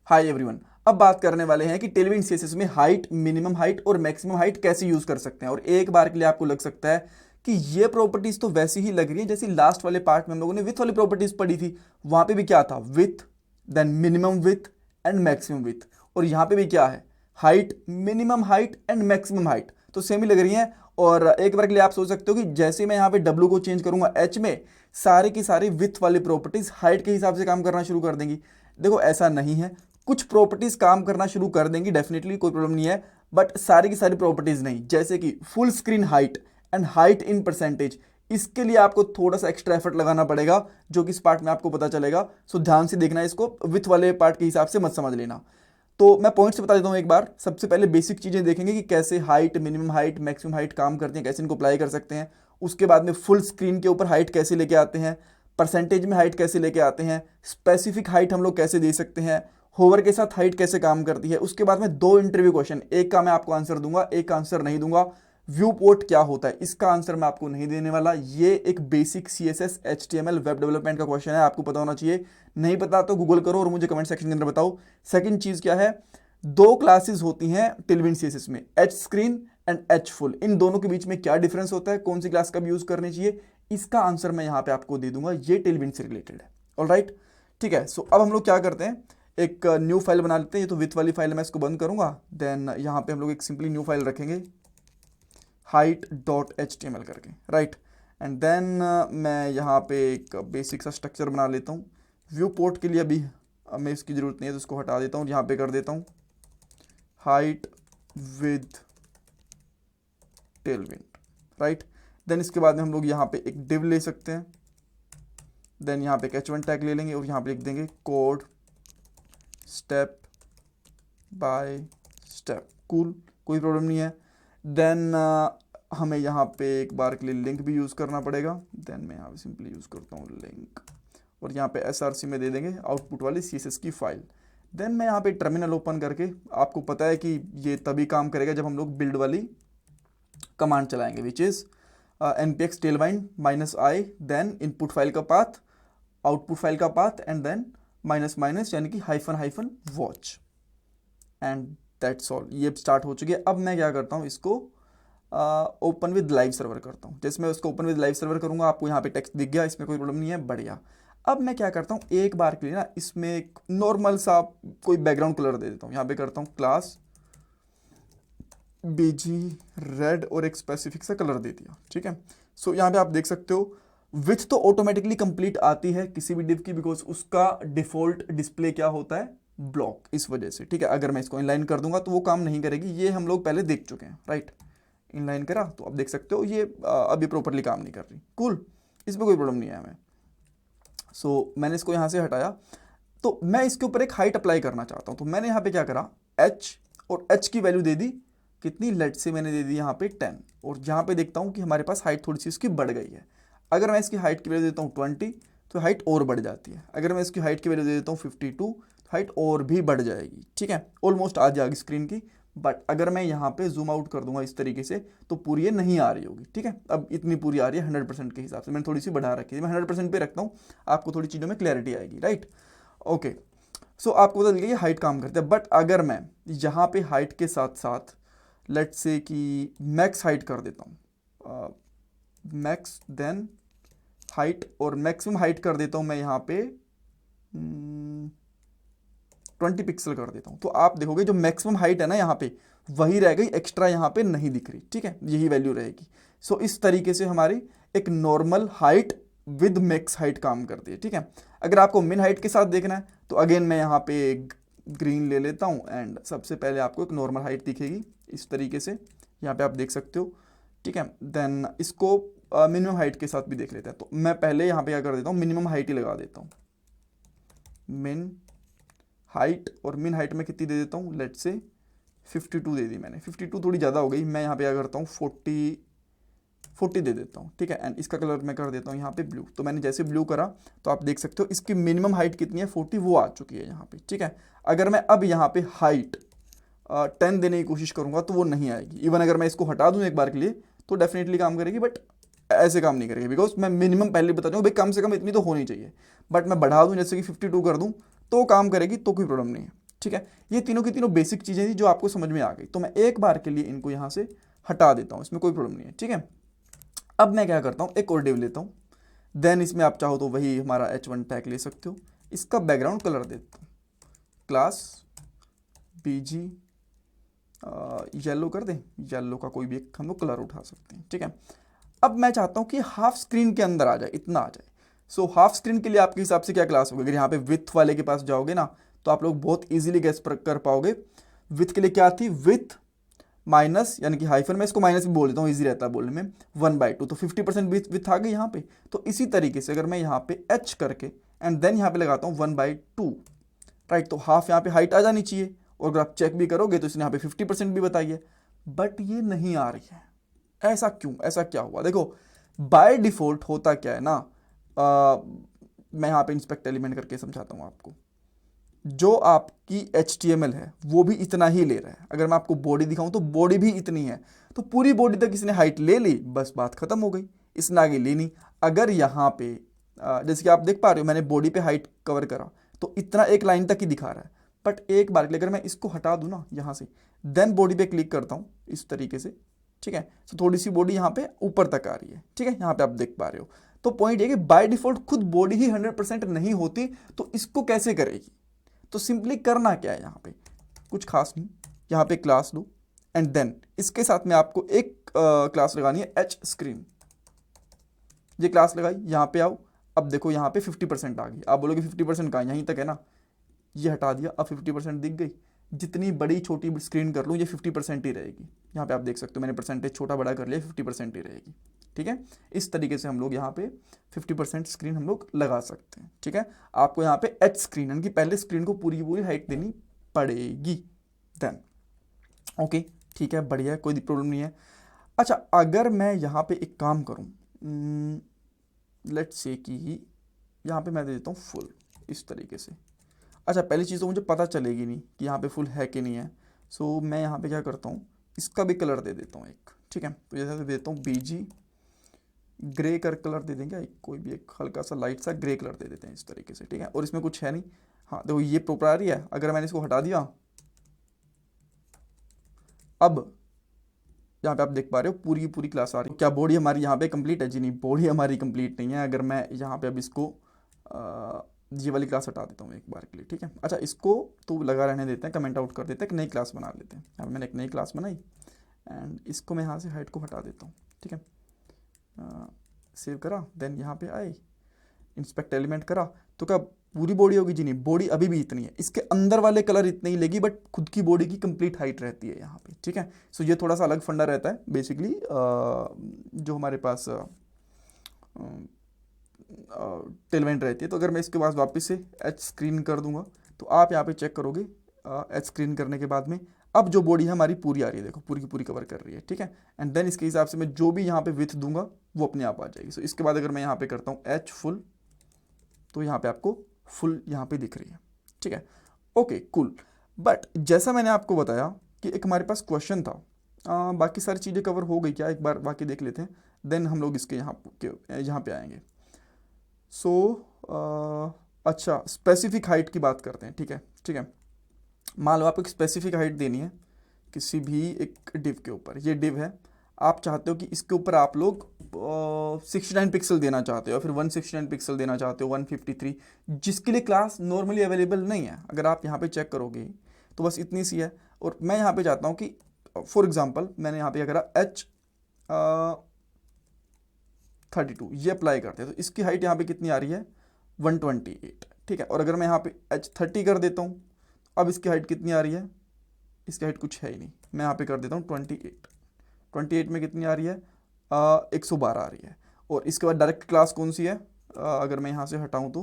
Hi everyone. अब बात करने वाले हैं कि टेलविंड सीएसएस में हाइट, मिनिमम हाइट और मैक्सिमम हाइट कैसे यूज कर सकते हैं। और एक बार के लिए आपको लग सकता है कि ये प्रॉपर्टीज तो वैसी ही लग रही है जैसी लास्ट वाले पार्ट में हम लोगों ने विथ वाली प्रॉपर्टीज पढ़ी थी। वहां पे भी क्या था? With, then minimum with and maximum with. और यहाँ पे भी क्या है? Height, minimum height and maximum height. तो सेम ही लग रही है। और एक बार के लिए आप सोच सकते हो कि जैसे मैं यहाँ पे W को चेंज करूंगा H में, सारे की सारी विथ वाली प्रॉपर्टीज हाइट के हिसाब से काम करना शुरू कर देंगी। देखो ऐसा नहीं है, कुछ प्रॉपर्टीज काम करना शुरू कर देंगी, डेफिनेटली कोई प्रॉब्लम नहीं है, बट सारी की सारी प्रॉपर्टीज नहीं। जैसे कि full screen height and height in percentage, इसके लिए आपको थोड़ा सा एक्स्ट्रा एफर्ट लगाना पड़ेगा, जो कि इस पार्ट में आपको पता चलेगा। सो ध्यान से देखना, इसको विथ वाले पार्ट के हिसाब से मत समझ लेना। तो मैं पॉइंट्स बता देता हूं एक बार। सबसे पहले बेसिक चीजें देखेंगे कि कैसे height, minimum height, maximum height काम करती हैं, कैसे इनको अप्लाई कर सकते हैं। उसके बाद में फुल स्क्रीन के ऊपर हाइट कैसे लेके आते हैं, परसेंटेज में हाइट कैसे लेके आते हैं, स्पेसिफिक हाइट हम लोग कैसे दे सकते हैं, होवर के साथ हाइट कैसे काम करती है। उसके बाद में दो इंटरव्यू क्वेश्चन, एक का मैं आपको आंसर दूंगा, एक का आंसर नहीं दूंगा। व्यू पोर्ट क्या होता है, इसका आंसर मैं आपको नहीं देने वाला। ये एक basic CSS HTML web development का क्वेश्चन है, आपको पता होना चाहिए। नहीं पता तो गूगल करो और मुझे कमेंट सेक्शन के अंदर बताओ। सेकंड चीज क्या है? दो क्लासेस होती हैं टेलविंड CSS में, H screen and H full. इन दोनों के बीच में क्या डिफरेंस होता है, कौन सी क्लास कब यूज करनी चाहिए, इसका आंसर मैं यहां पे आपको दे दूंगा। ये टेलविंड से रिलेटेड है। ऑलराइट, ठीक है। सो अब हम लोग क्या करते हैं, एक न्यू फाइल बना लेते हैं। ये तो विथ वाली फाइल है, मैं इसको बंद करूंगा। देन यहाँ पे हम लोग एक सिंपली न्यू फाइल रखेंगे, height.html करके, राइट। एंड देन मैं यहाँ पे एक बेसिक सा स्ट्रक्चर बना लेता हूँ। व्यू पोर्ट के लिए अभी हमें इसकी ज़रूरत नहीं है, तो इसको हटा देता हूँ। यहाँ पे कर देता हूँ height with tailwind, right. Then इसके बाद में हम लोग यहाँ पे एक डिव ले सकते हैं। देन यहाँ पे एक H1 टैग ले लेंगे और यहाँ पे लिख देंगे code step by step. Cool, कोई प्रॉब्लम नहीं है। देन हमें यहाँ पे एक बार के लिए लिंक भी यूज़ करना पड़ेगा। देन मैं यहाँ पे सिंपली यूज़ करता हूँ लिंक, और यहाँ पे src में दे देंगे आउटपुट वाली CSS की फाइल। देन मैं यहाँ पे टर्मिनल ओपन करके, आपको पता है कि ये तभी काम करेगा जब हम लोग बिल्ड वाली कमांड चलाएंगे, which is npx tailwind -i, then input file का पाथ, आउटपुट फाइल का पाथ, एंड देन माइनस यानी कि hyphen watch, and that's all. ये स्टार्ट हो चुकी है। अब मैं क्या करता हूँ, इसको ओपन विद लाइव सर्वर करता हूँ। जैसे मैं उसको ओपन विद लाइव सर्वर करूँगा, आपको यहाँ पे टेक्स्ट दिख गया, इसमें कोई प्रॉब्लम नहीं है, बढ़िया। अब मैं क्या करता हूँ, एक बार के लिए ना इसमें एक नॉर्मल सा कोई बैकग्राउंड कलर दे देता हूँ। यहाँ पे करता हूँ क्लास BG रेड और एक स्पेसिफिक सा कलर दे दिया, ठीक है। सो यहाँ पे आप देख सकते हो विथ तो ऑटोमेटिकली कंप्लीट आती है किसी भी डिव की, बिकॉज उसका डिफॉल्ट डिस्प्ले क्या होता है, ब्लॉक, इस वजह से, ठीक है। अगर मैं इसको इनलाइन कर दूंगा तो वो काम नहीं करेगी, ये हम लोग पहले देख चुके हैं, राइट। इनलाइन करा तो अब देख सकते हो ये अभी प्रॉपरली काम नहीं कर रही। कूल, इसमें कोई प्रॉब्लम नहीं है हमें। सो मैंने इसको यहाँ से हटाया, तो मैं इसके ऊपर एक हाइट अप्लाई करना चाहता हूँ। तो मैंने यहाँ पे क्या करा, H, और H की वैल्यू दे दी कितनी, लेट से मैंने दे दी यहाँ पे 10। और यहाँ पे देखता हूँ कि हमारे पास हाइट थोड़ी सी इसकी बढ़ गई है। अगर मैं इसकी हाइट की वैल्यू देता हूँ 20, तो हाइट और बढ़ जाती है। अगर मैं इसकी हाइट की वैल्यू दे देता हूँ 52, तो हाइट और भी बढ़ जाएगी, ठीक है, ऑलमोस्ट आ जाएगी स्क्रीन की। बट अगर मैं यहाँ पे जूम आउट कर दूंगा इस तरीके से, तो पूरी ये नहीं आ रही होगी, ठीक है। अब इतनी पूरी आ रही है 100% के हिसाब से, मैंने थोड़ी सी बढ़ा रखी है। मैं 100% पे रखता हूँ, आपको थोड़ी चीज़ों में क्लैरिटी आएगी, राइट। ओके, सो आपको पता चल गया ये हाइट काम करते हैं। बट अगर मैं यहाँ पे हाइट के साथ साथ लेट से कि मैक्स हाइट कर देता हूँ, मैक्स, देन हाइट और मैक्सिमम हाइट कर देता हूँ मैं यहाँ पे 20 पिक्सल कर देता हूँ, तो आप देखोगे जो मैक्सिमम हाइट है ना यहाँ पे, वही रह गई, एक्स्ट्रा यहाँ पे नहीं दिख रही, ठीक है, यही वैल्यू रहेगी। सो इस तरीके से हमारी एक normal height with max height काम करती है, ठीक है। अगर आपको मिन हाइट के साथ देखना है तो अगेन मैं यहाँ पे ग्रीन ले लेता हूँ, एंड सबसे पहले आपको एक नॉर्मल हाइट दिखेगी इस तरीके से, यहाँ पे आप देख सकते हो, ठीक है। देन इसको मिनिमम हाइट के साथ भी देख लेते हैं। तो मैं पहले यहाँ पे क्या कर देता हूँ, मिनिमम हाइट ही लगा देता हूँ, मिन हाइट, और मिन हाइट में कितनी दे देता हूँ, लेट से 52 दे दी मैंने। 52 थोड़ी ज़्यादा हो गई, मैं यहाँ पे क्या करता हूँ 40 दे देता हूँ, ठीक है। एंड इसका कलर मैं कर देता हूँ यहाँ पे ब्लू। तो मैंने जैसे ब्लू करा तो आप देख सकते हो इसकी मिनिमम हाइट कितनी है, 40, वो आ चुकी है यहाँ पे, ठीक है। अगर मैं अब यहाँ पे हाइट 10 देने की कोशिश करूँगा तो वो नहीं आएगी। इवन अगर मैं इसको हटा दूँ एक बार के लिए तो डेफिनेटली काम करेगी, बट ऐसे काम नहीं करेगी, बिकॉज मैं मिनिमम पहले बता दूँ भाई कम से कम इतनी तो होनी चाहिए। बट मैं बढ़ा दूँ जैसे कि 52 कर दूँ तो काम करेगी, तो कोई प्रॉब्लम नहीं है। ठीक है, ये तीनों की तीनों बेसिक चीज़ें थी जो आपको समझ में आ गई। तो मैं एक बार के लिए इनको यहाँ से हटा देता हूँ, इसमें कोई प्रॉब्लम नहीं है। ठीक है, अब मैं क्या करता हूँ, एक और डिव लेता हूँ, देन इसमें आप चाहो तो वही हमारा H1 टैग ले सकते हो। इसका बैकग्राउंड कलर देता हूँ क्लास BG येलो कर दें, येलो का कोई भी एक हम लोग कलर उठा सकते हैं। ठीक है, अब मैं चाहता हूँ कि हाफ स्क्रीन के अंदर आ जाए, इतना आ जाए। सो हाफ स्क्रीन के लिए आपके हिसाब से क्या क्लास होगी? अगर यहाँ पे विथ वाले के पास जाओगे ना तो आप लोग बहुत इजीली गेस कर पाओगे। विथ के लिए क्या थी? विथ माइनस यानी कि हाइफन, मैं इसको माइनस भी बोल देता हूँ, इजी रहता है बोलने में, 1/2, तो 50% विथ आ गई यहाँ पे। तो इसी तरीके से अगर मैं यहाँ पे H करके एंड देन यहाँ पे लगाता हूँ 1/2, राइट, तो हाफ यहाँ पे हाइट आ जानी चाहिए। और अगर आप चेक भी करोगे तो इसने यहाँ पे 50% भी बताई है, बट ये नहीं आ रही है। ऐसा क्यों? ऐसा क्या हुआ? देखो, बाय डिफॉल्ट होता क्या है ना, मैं यहाँ पे इंस्पेक्ट एलिमेंट करके समझाता हूँ आपको। जो आपकी HTML है वो भी इतना ही ले रहा है। अगर मैं आपको बॉडी दिखाऊं तो बॉडी भी इतनी है, तो पूरी बॉडी तक इसने हाइट ले ली, बस बात खत्म हो गई, इसने आगे ली नहीं। अगर यहाँ पे जैसे कि आप देख पा रहे हो मैंने बॉडी पे हाइट कवर करा तो इतना एक लाइन तक ही दिखा रहा है, बट एक बार के लिए अगर मैं इसको हटा दूं ना यहाँ से, देन बॉडी पे क्लिक करता हूँ इस तरीके से, ठीक है, तो थोड़ी सी बॉडी यहाँ पे ऊपर तक आ रही है। ठीक है, यहाँ पे आप देख पा रहे हो। तो पॉइंट ये कि बाय डिफॉल्ट खुद बॉडी ही 100% नहीं होती, तो इसको कैसे करेगी? तो सिंपली करना क्या है, यहाँ पे कुछ खास नहीं, यहाँ पे क्लास लो एंड देन इसके साथ में आपको एक क्लास लगानी है H स्क्रीन। ये क्लास लगाई, यहाँ पे आओ, अब देखो यहाँ पे 50% आ गई। आप बोलोगे 50% कहाँ? यहीं तक है ना, ये हटा दिया, अब 50% दिख गई। जितनी बड़ी छोटी स्क्रीन कर लूँ ये 50% ही रहेगी। यहाँ पे आप देख सकते हो मैंने परसेंटेज छोटा बड़ा कर लिया, 50% ही रहेगी। ठीक है, इस तरीके से हम लोग यहाँ पे 50% स्क्रीन हम लोग लगा सकते हैं। ठीक है, आपको यहाँ पे H स्क्रीन यानी कि पहले स्क्रीन को पूरी की पूरी हाइट देनी पड़ेगी। देन ओके, ठीक है, बढ़िया है, कोई प्रॉब्लम नहीं है। अच्छा, अगर मैं यहाँ पे एक काम करूँ, लेट्स से कि यहाँ पे मैं दे देता हूँ फुल इस तरीके से। अच्छा, पहली चीज़ तो मुझे पता चलेगी नहीं कि यहाँ पे फुल है कि नहीं है, सो मैं यहाँ पे क्या करता हूँ, इसका भी कलर दे देता हूँ एक। ठीक है, तो जैसे दे देता हूँ BG ग्रे कर कलर दे देंगे, कोई भी एक हल्का सा लाइट सा ग्रे कलर दे देते हैं इस तरीके से। ठीक है, और इसमें कुछ है नहीं। हाँ देखो, ये प्रॉपर आ रही है। अगर मैंने इसको हटा दिया, अब यहाँ पे आप देख पा रहे हो पूरी की पूरी क्लास आ रही है। क्या बॉडी हमारी यहाँ पे कंप्लीट है? जी नहीं, बॉडी हमारी कंप्लीट नहीं है। अगर मैं यहाँ पे अब इसको ये वाली क्लास हटा देता हूँ एक बार के लिए। ठीक है, अच्छा, इसको तो लगा रहने देते हैं, कमेंट आउट कर देते हैं, एक नई क्लास बना लेते हैं। अब मैंने एक नई क्लास बनाई एंड इसको मैं यहाँ से हाइट को हटा देता हूँ। ठीक है, सेव करा, देन यहाँ पे आए, इंस्पेक्ट एलिमेंट करा, तो क्या पूरी बॉडी होगी? जी नहीं, बॉडी अभी भी इतनी है। इसके अंदर वाले कलर इतने ही लेगी, बट खुद की बॉडी की कंप्लीट हाइट रहती है यहाँ पे। ठीक है, सो ये थोड़ा सा अलग फंडा रहता है बेसिकली, जो हमारे पास टेलवेंट रहती है। तो अगर मैं इसके बाद वापस से H स्क्रीन कर दूंगा तो आप यहाँ पे चेक करोगे, H स्क्रीन करने के बाद में अब जो बॉडी है हमारी पूरी आ रही है, देखो पूरी की पूरी कवर कर रही है। ठीक है, एंड देन इसके हिसाब से मैं जो भी यहाँ पे विथ दूंगा वो अपने आप आ जाएगी। सो इसके बाद अगर मैं यहाँ पे करता हूँ H फुल, तो यहाँ पे आपको फुल यहाँ पे दिख रही है। ठीक है, ओके कूल। बट जैसा मैंने आपको बताया कि एक हमारे पास क्वेश्चन था, बाकी सारी चीज़ें कवर हो गई क्या? एक बार बाकी देख लेते हैं, देन हम लोग इसके यहाँ पे आएंगे। सो अच्छा, स्पेसिफिक हाइट की बात करते हैं। ठीक है, ठीक है, मान लो आपको एक स्पेसिफिक हाइट देनी है किसी भी एक डिव के ऊपर। ये डिव है, आप चाहते हो कि इसके ऊपर आप लोग 69 पिक्सल देना चाहते हो, फिर 169 पिक्सल देना चाहते हो, 153, जिसके लिए क्लास नॉर्मली अवेलेबल नहीं है। अगर आप यहाँ पे चेक करोगे तो बस इतनी सी है। और मैं यहाँ पे चाहता हूँ कि फॉर एग्जांपल मैंने यहाँ पे क्या करा, H32 ये अप्लाई करते हैं, तो इसकी हाइट यहाँ पे कितनी आ रही है? 128। ठीक है, और अगर मैं यहाँ पे H30 कर देता हूँ, अब इसकी हाइट कितनी आ रही है? इसकी हाइट कुछ है ही नहीं, मैं यहाँ पे कर देता हूँ 28 में कितनी आ रही है? 112 आ रही है। और इसके बाद डायरेक्ट क्लास कौन सी है? अगर मैं यहाँ से हटाऊँ तो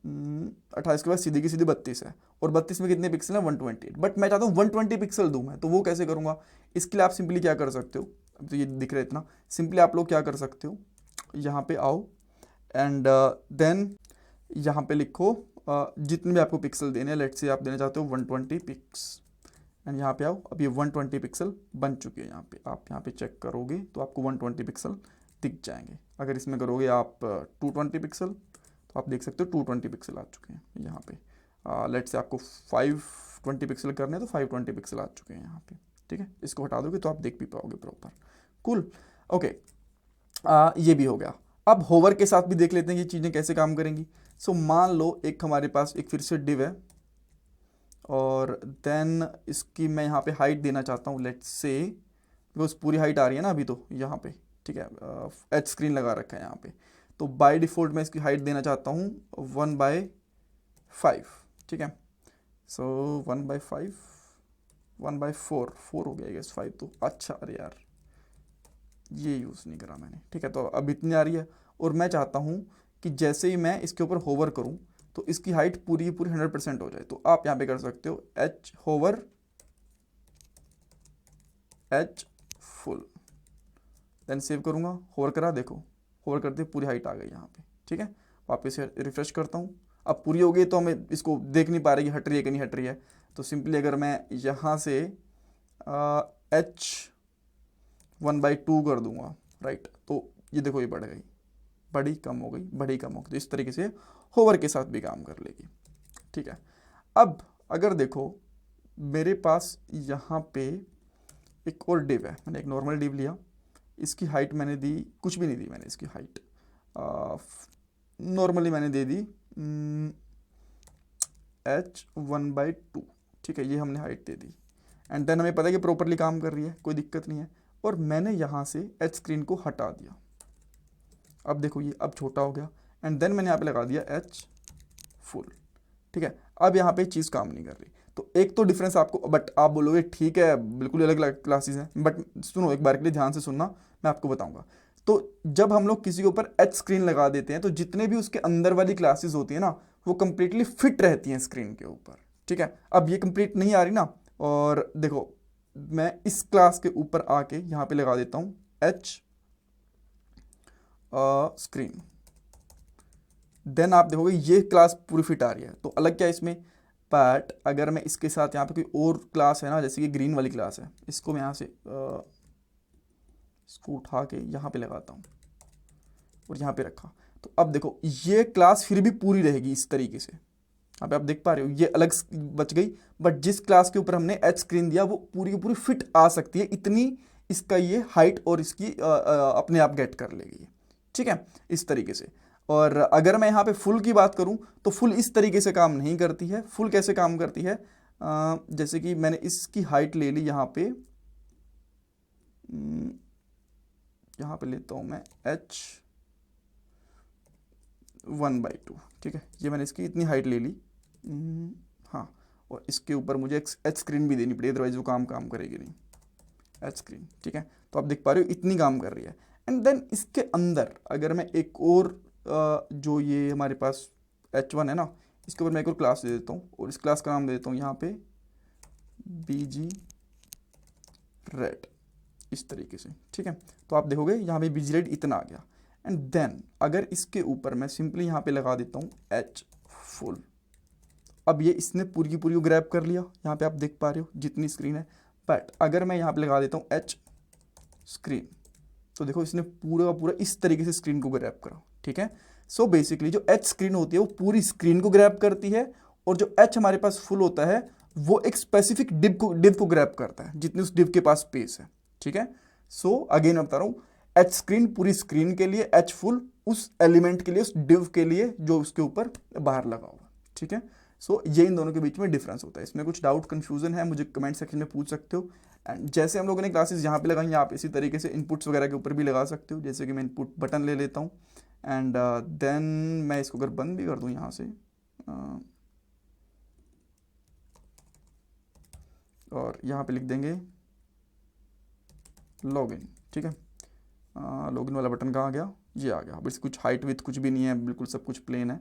28 के बाद सीधी की सीधी 32 है, और 32 में कितने पिक्सल है? 128। बट मैं चाहता हूँ 120 पिक्सल दूँ मैं, तो वो कैसे करूँगा? इसके लिए आप सिंपली क्या कर सकते हो, अब तो ये दिख रहा है इतना, सिंपली आप लोग क्या कर सकते हो, यहाँ पे आओ एंड देन यहाँ पे लिखो जितने भी आपको पिक्सल देने हैं। लेट्स से आप देना चाहते हो 120 पिक्स, एंड यहाँ पे आओ। अब ये 120 पिक्सल बन चुकी है। यहाँ पे आप यहाँ पे चेक करोगे तो आपको 120 पिक्सल दिख जाएंगे। अगर इसमें करोगे आप 220 पिक्सल, तो आप देख सकते हो 220 पिक्सल आ चुके हैं यहाँ पे। लेट्स से आपको 520 पिक्सल करने हैं तो 520 पिक्सल आ चुके हैं यहाँ पे, ठीक है। इसको हटा दोगे तो आप देख भी पाओगे प्रॉपर। कूल, ओके, ये भी हो गया। अब होवर के साथ भी देख लेते हैं ये चीज़ें कैसे काम करेंगी। सो मान लो एक हमारे पास एक फिर से डिव है और देन इसकी मैं यहाँ पे हाइट देना चाहता हूँ, लेट्स से, बिकॉज पूरी हाइट आ रही है ना अभी तो यहाँ पे, ठीक है, एच स्क्रीन लगा रखा है यहाँ पे, तो बाय डिफ़ॉल्ट मैं इसकी हाइट देना चाहता हूँ 1/5, ठीक है। सो 1/5, 1/4, 4 हो गया गेस, 5 तो अच्छा, अरे यार ये यूज़ नहीं करा मैंने, ठीक है। तो अब इतनी आ रही है और मैं चाहता हूँ कि जैसे ही मैं इसके ऊपर होवर करूँ तो इसकी हाइट पूरी की पूरी 100% हो जाए। तो आप यहाँ पे कर सकते हो H hover, H full, then save करूँगा, होवर करा, देखो होवर करते पूरी हाइट आ गई यहाँ पे, ठीक है। वापस से रिफ्रेश करता हूँ, अब पूरी हो गई तो हमें इसको देख नहीं पा रही हट रही है कि नहीं हट रही है। तो सिंपली अगर मैं यहाँ से एच 1/2 कर दूंगा, राइट, तो ये देखो ये बढ़ गई, बड़ी कम हो गई, बड़ी कम हो गई। तो इस तरीके से होवर के साथ भी काम कर लेगी, ठीक है। अब अगर देखो मेरे पास यहाँ पे एक और डिव है, मैंने एक नॉर्मल डिव लिया, इसकी हाइट मैंने दी, कुछ भी नहीं दी मैंने इसकी हाइट, नॉर्मली मैंने दे दी H1/2, ठीक है, ये हमने हाइट दे दी। एंड देन हमें पता है कि प्रॉपरली काम कर रही है, कोई दिक्कत नहीं है। और मैंने यहाँ से एच स्क्रीन को हटा दिया, अब देखो ये अब छोटा हो गया। एंड देन मैंने यहाँ पे लगा दिया एच फुल, ठीक है। अब यहाँ पे चीज़ काम नहीं कर रही। तो एक तो डिफरेंस आपको, बट आप बोलोगे ठीक है बिल्कुल अलग क्लासेस हैं, बट सुनो एक बार के लिए ध्यान से सुनना, मैं आपको बताऊंगा। तो जब हम लोग किसी के ऊपर एच स्क्रीन लगा देते हैं तो जितने भी उसके अंदर वाली क्लासेस होती है ना वो कंप्लीटली फिट रहती हैं स्क्रीन के ऊपर, ठीक है। अब ये कंप्लीट नहीं आ रही ना, और देखो मैं इस क्लास के ऊपर आके यहाँ पे लगा देता हूँ एच स्क्रीन, देन आप देखोगे ये क्लास पूरी फिट आ रही है। तो अलग क्या है इसमें, बट अगर मैं इसके साथ यहाँ पे कोई और क्लास है ना, जैसे कि ग्रीन वाली क्लास है, इसको मैं यहाँ से इसको उठा के यहाँ पे लगाता हूँ और यहाँ पे रखा, तो अब देखो ये क्लास फिर भी पूरी रहेगी इस तरीके से। यहाँ पे आप देख पा रहे हो ये अलग बच गई, बट जिस क्लास के ऊपर हमने एच स्क्रीन दिया वो पूरी की पूरी फिट आ सकती है, इतनी इसका ये हाइट और इसकी अपने आप गेट कर लेगी, ठीक है, इस तरीके से। और अगर मैं यहाँ पे फुल की बात करूँ तो फुल इस तरीके से काम नहीं करती है। फुल कैसे काम करती है, जैसे कि मैंने इसकी हाइट ले ली, यहाँ पे लेता हूँ मैं H1/2, ठीक है, ये मैंने इसकी इतनी हाइट ले ली, हाँ, और इसके ऊपर मुझे एच स्क्रीन भी देनी पड़ी, अदरवाइज वो काम करेगी नहीं, एच स्क्रीन, ठीक है। तो आप देख पा रहे हो इतनी काम कर रही है। एंड देन इसके अंदर अगर मैं एक और जो ये हमारे पास H1 है ना, इसके ऊपर मैं एक और क्लास दे देता हूँ और इस क्लास का नाम दे देता हूँ यहाँ पे BG रेड, इस तरीके से, ठीक है। तो आप देखोगे यहाँ पे BG रेड इतना आ गया। एंड देन अगर इसके ऊपर मैं सिंपली यहाँ पे लगा देता हूँ एच फुल, अब ये इसने पूरी की पूरी ग्रैब कर लिया, यहाँ पे आप देख पा रहे हो जितनी स्क्रीन है। बट अगर मैं यहाँ पे लगा देता हूँ एच स्क्रीन, तो देखो इसने पूरा का पूरा इस तरीके से स्क्रीन को ग्रैब करा, ठीक है। सो बेसिकली जो एच स्क्रीन होती है वो पूरी स्क्रीन को ग्रैब करती है, और जो एच हमारे पास फुल होता है वो एक स्पेसिफिक डिव को ग्रैब करता है जितनी उस डिव के पास स्पेस है, ठीक है। सो अगेन मैं बता रहा हूँ, एच स्क्रीन पूरी स्क्रीन के लिए, एच फुल उस एलिमेंट के लिए, उस डिव के लिए जो उसके ऊपर बाहर लगा हुआ, ठीक है। सो ये इन दोनों के बीच में डिफरेंस होता है। इसमें कुछ डाउट कंफ्यूजन है मुझे कमेंट सेक्शन में पूछ सकते हो। एंड जैसे हम लोगों ने क्लासेस यहाँ पे लगाई, आप इसी तरीके से इनपुट्स वगैरह के ऊपर भी लगा सकते हो। जैसे कि मैं इनपुट बटन ले लेता हूँ एंड देन मैं इसको अगर बंद भी कर दूँ यहाँ से, और यहाँ पे लिख देंगे लॉगिन, ठीक है। लॉगिन वाला बटन कहाँ आ गया, ये आ गया। बस कुछ हाइट विथ कुछ भी नहीं है, बिल्कुल सब कुछ प्लेन है।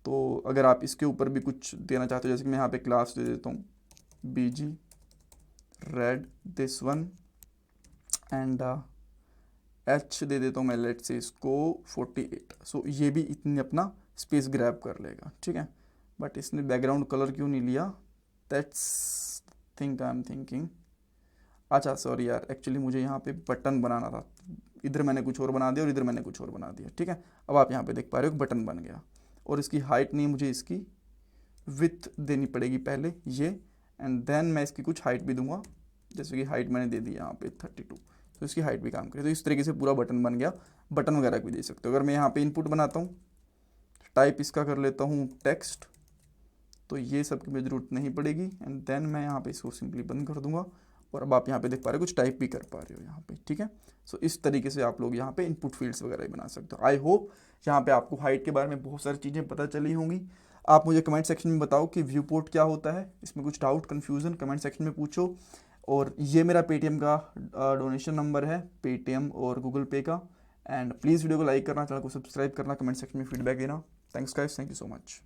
तो अगर आप इसके ऊपर भी कुछ देना चाहते हो, जैसे कि मैं यहाँ पे क्लास दे देता हूँ BG read this one, and H दे देता हूँ मैं, लेट से इसको 48। सो ये भी इतनी अपना स्पेस ग्रैब कर लेगा, ठीक है। बट इसने बैकग्राउंड कलर क्यों नहीं लिया, that's think I am thinking, अच्छा सॉरी यार, एक्चुअली मुझे यहाँ पे बटन बनाना था, इधर मैंने कुछ और बना दिया और इधर मैंने कुछ और बना दिया, ठीक है। अब आप यहाँ पे देख पा रहे हो बटन बन गया, और इसकी हाइट नहीं मुझे इसकी विथ देनी पड़ेगी पहले ये, एंड देन मैं इसकी कुछ हाइट भी दूंगा, जैसे कि हाइट मैंने दे दी यहाँ पे 32, तो इसकी हाइट भी काम करे। तो इस तरीके से पूरा बटन बन गया। बटन वगैरह भी दे सकते हो। अगर मैं यहाँ पे इनपुट बनाता हूँ, टाइप इसका कर लेता हूँ टेक्स्ट, तो ये सब की मुझे ज़रूरत नहीं पड़ेगी, एंड देन मैं यहाँ पे इसको सिंपली बंद कर दूंगा। और अब आप यहाँ पे देख पा रहे हो कुछ टाइप भी कर पा रहे हो यहाँ पे, ठीक है। सो इस तरीके से आप लोग यहाँ पे इनपुट फील्ड्स वगैरह भी बना सकते हो। आई होप यहाँ पे आपको हाइट के बारे में बहुत सारी चीज़ें पता चली होंगी। आप मुझे कमेंट सेक्शन में बताओ कि व्यू पोर्ट क्या होता है, इसमें कुछ डाउट कन्फ्यूज़न कमेंट सेक्शन में पूछो। और ये मेरा पेटीएम का डोनेशन नंबर है, पेटीएम और गूगल पे का। एंड प्लीज़ वीडियो को लाइक करना, चैनल को सब्सक्राइब करना, कमेंट सेक्शन में फीडबैक देना। Thanks guys, thank you so much.